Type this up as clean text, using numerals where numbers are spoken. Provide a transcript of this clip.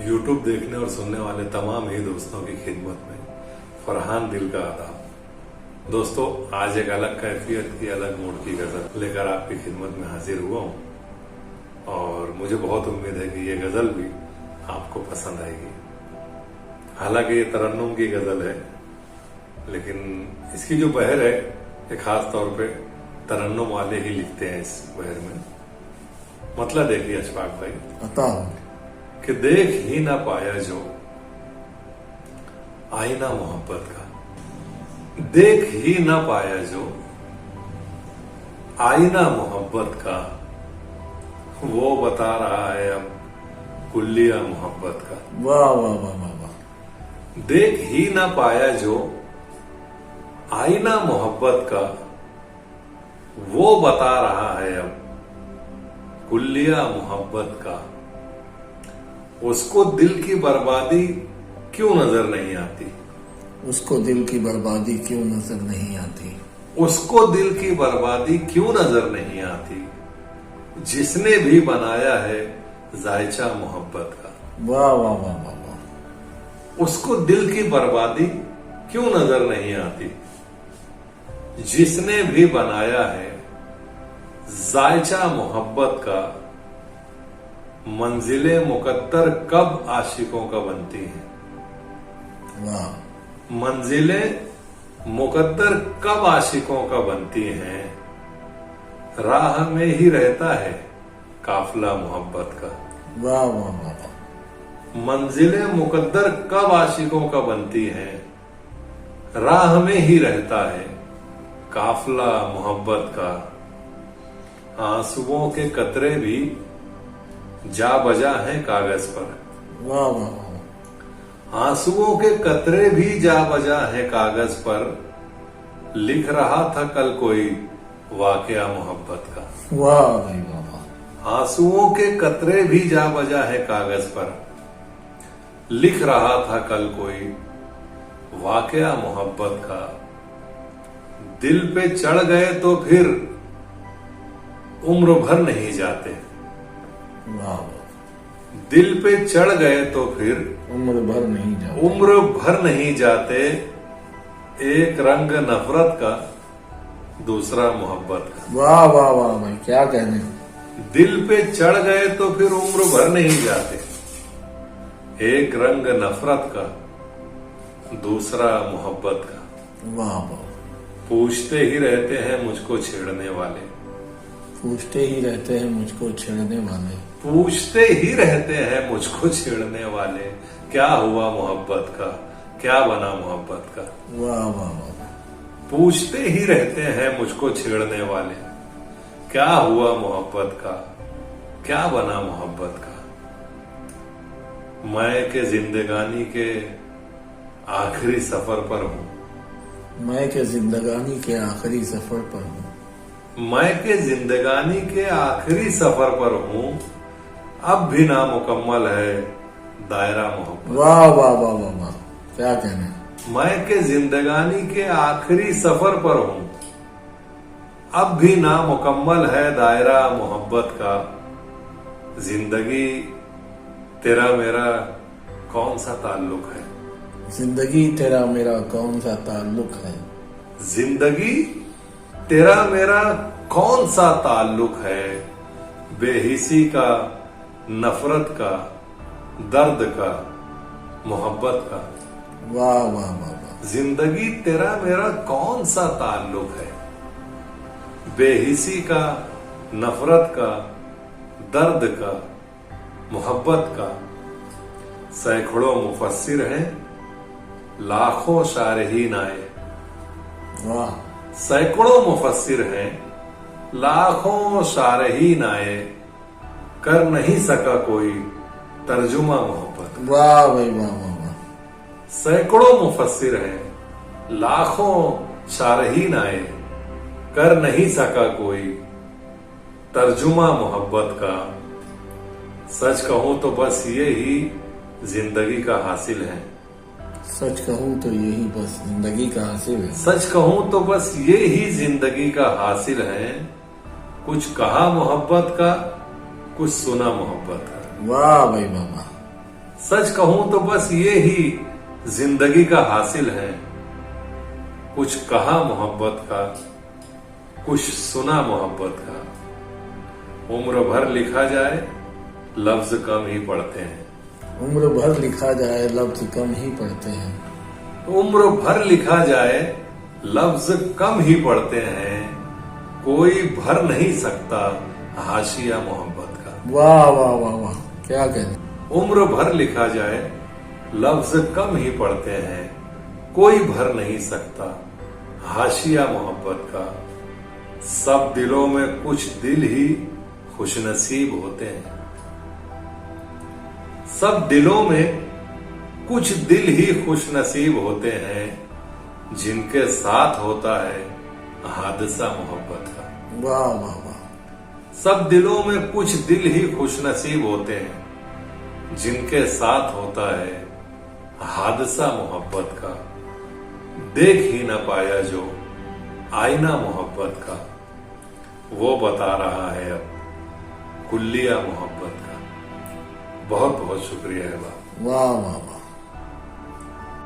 YouTube देखने और सुनने वाले तमाम ही दोस्तों की खिदमत में फरहान दिल का आदाब। दोस्तों, आज एक अलग कैफियत की, अलग मूड की गजल लेकर आपकी खिदमत में हाजिर हुआ हूं और मुझे बहुत उम्मीद है कि ये गजल भी आपको पसंद आएगी। हालांकि ये तरन्नुम की गजल है, लेकिन इसकी जो बहर है ये खास तौर पे तरन्नुम वाले ही लिखते हैं। इस बहर में मतलब देखिए अशफाक भाई, बताओ कि देख ही ना पाया जो आईना मोहब्बत का, देख ही ना पाया जो आईना मोहब्बत का, वो बता रहा है अब कुल्लिया मोहब्बत का। वाह वाह वाह वाह वाह। देख ही ना पाया जो आईना मोहब्बत का, वो बता रहा है अब कुल्लिया मोहब्बत का। उसको दिल की बर्बादी क्यों नजर नहीं आती, उसको दिल की बर्बादी क्यों नजर नहीं आती, उसको दिल की बर्बादी क्यों नजर नहीं आती, जिसने भी बनाया है जायचा मोहब्बत का। वाह वाह वाह वाह वाह। उसको दिल की बर्बादी क्यों नजर नहीं आती, जिसने भी बनाया है जायचा मोहब्बत का। मंजिले मुकद्दर कब आशिकों का बनती हैं, वाह। मंजिले मुकद्दर कब आशिकों का बनती हैं, राह में ही रहता है काफिला मोहब्बत का। वाह वाह वाह वाह। मंजिले मुकद्दर कब आशिकों का बनती हैं, राह में ही रहता है काफिला मोहब्बत का। आंसुओं के कतरे भी जा बजा है कागज पर, वाह वाह वाह। आंसुओं के कतरे भी जा बजा है कागज पर, लिख रहा था कल कोई वाकया मोहब्बत का। वाह भाई वाह वाह। आंसुओं के कतरे भी जा बजा है कागज पर, लिख रहा था कल कोई वाकया मोहब्बत का। दिल पे चढ़ गए तो फिर उम्र भर नहीं जाते, वाह। दिल पे चढ़ गए तो फिर उम्र भर नहीं जाते, उम्र भर नहीं जाते। एक रंग नफरत का, दूसरा मोहब्बत का। वाह वाह वाह भाई, क्या कहने। दिल पे चढ़ गए तो फिर उम्र भर नहीं जाते। एक रंग नफरत का, दूसरा मोहब्बत का। वाह वाह। पूछते ही रहते हैं मुझको छेड़ने वाले, पूछते ही रहते हैं मुझको छेड़ने वाले, पूछते ही रहते हैं मुझको छेड़ने वाले, क्या हुआ मोहब्बत का, क्या बना मोहब्बत का। वाह वाह वाह। पूछते ही रहते हैं मुझको छेड़ने वाले, क्या हुआ मोहब्बत का, क्या बना मोहब्बत का। मैं के जिंदगानी के आखिरी सफर पर हूं, मैं के जिंदगानी के आखिरी सफर पर हूँ, मैं के जिंदगानी के आखिरी सफर पर हूं, अब भी नामुकम्मल है दायरा मोहब्बत। वाह वाह वाह वाह वाह, क्या कहने। मैं के जिंदगानी के आखिरी सफर पर हूं, अब भी नामुकम्मल है दायरा मोहब्बत का। जिंदगी तेरा मेरा कौन सा ताल्लुक है, जिंदगी तेरा मेरा कौन सा ताल्लुक है, जिंदगी तेरा मेरा कौन सा ताल्लुक है। बेहिसी का, नफरत का, दर्द का, मोहब्बत का। वाह वाह वाह वाह। जिंदगी तेरा मेरा कौन सा ताल्लुक है, बेहिसी का, नफरत का, दर्द का, मोहब्बत का। सैकड़ों मुफस्सिर हैं, लाखों शारहीन आए, वाह। सैकड़ों मुफस्सिर हैं, लाखों शारहीन आए, कर नहीं सका कोई तर्जुमा मोहब्बत। वाह भाई वाह वाह वाह। सैकड़ों मुफस्सिर हैं, लाखों शारहीन आए, कर नहीं सका कोई तर्जुमा मोहब्बत का। सच कहूं तो बस ये ही जिंदगी का हासिल है, सच कहूँ तो यही बस जिंदगी का हासिल है, सच कहूं तो बस ये ही जिंदगी का हासिल है। कुछ कहा मोहब्बत का, कुछ सुना मोहब्बत का। वाह भाई वाह वाह। सच कहूं तो बस ये ही जिंदगी का हासिल है। कुछ कहा मोहब्बत का, कुछ सुना मोहब्बत का। उम्र भर लिखा जाए लफ्ज कम ही पड़ते हैं। उम्र भर लिखा जाए लफ्ज कम ही पड़ते हैं। उम्र भर लिखा जाए लफ्ज कम ही पड़ते हैं। कोई भर नहीं सकता हाशिया मोहब्बत का। वाह वाह वाह वाह, क्या कहते। उम्र भर लिखा जाए लफ्ज कम ही पड़ते हैं। कोई भर नहीं सकता हाशिया मोहब्बत का। सब दिलों में कुछ दिल ही खुशनसीब होते हैं। सब दिलों में कुछ दिल ही खुशनसीब होते हैं, जिनके साथ होता है हादसा मोहब्बत का। वाह वाह वाह। सब दिलों में कुछ दिल ही खुशनसीब होते हैं, जिनके साथ होता है हादसा मोहब्बत का। देख ही न पाया जो आईना मोहब्बत का, वो बता रहा है अब कुल्लिया मोहब्बत का। बहुत बहुत शुक्रिया है बाप। वाह वाह वाह।